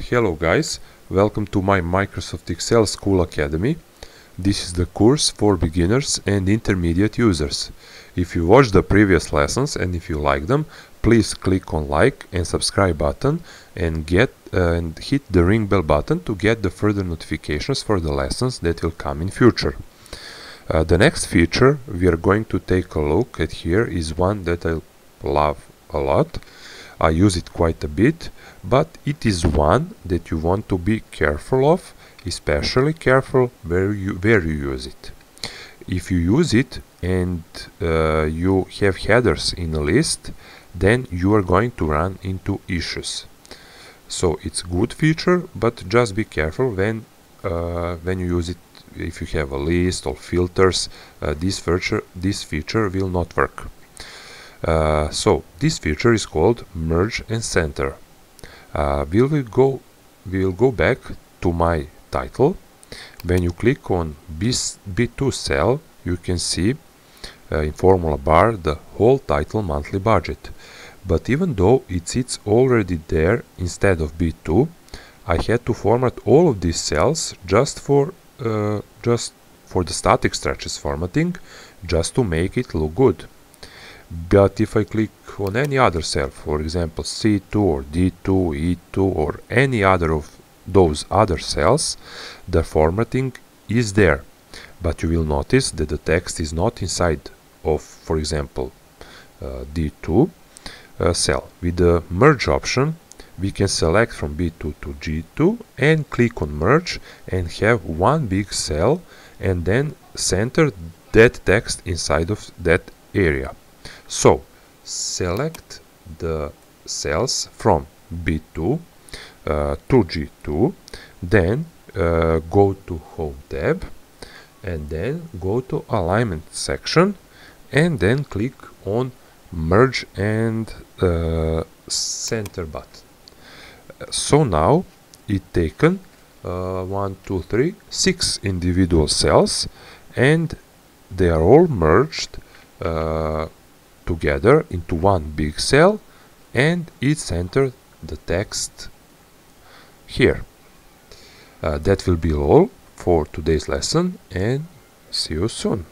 Hello guys, welcome to my Microsoft Excel School Academy. This is the course for beginners and intermediate users. If you watched the previous lessons and if you like them, please click on like and subscribe button and hit the ring bell button to get the further notifications for the lessons that will come in future. The next feature we are going to take a look at here is one that I love a lot. I use it quite a bit, but it is one that you want to be careful of, especially careful where you use it. If you use it and you have headers in a list, then you are going to run into issues. So it's a good feature, but just be careful when you use it. If you have a list or filters, this feature will not work. So this feature is called Merge&Center. We will go back to my title. When you click on B2 cell, you can see in formula bar the whole title monthly budget. But even though it sits already there instead of B2, I had to format all of these cells just for the static stretches formatting, just to make it look good. But if I click on any other cell, for example C2 or D2, E2 or any other of those other cells, the formatting is there. But you will notice that the text is not inside of, for example, D2 cell. With the merge option, we can select from B2 to G2 and click on merge and have one big cell and then center that text inside of that area. So select the cells from B2 to G2, then go to Home tab and then go to Alignment section and then click on Merge and Center button. So now it's taken 6 individual cells and they are all merged together into one big cell, and it centered the text here. That will be all for today's lesson, and see you soon.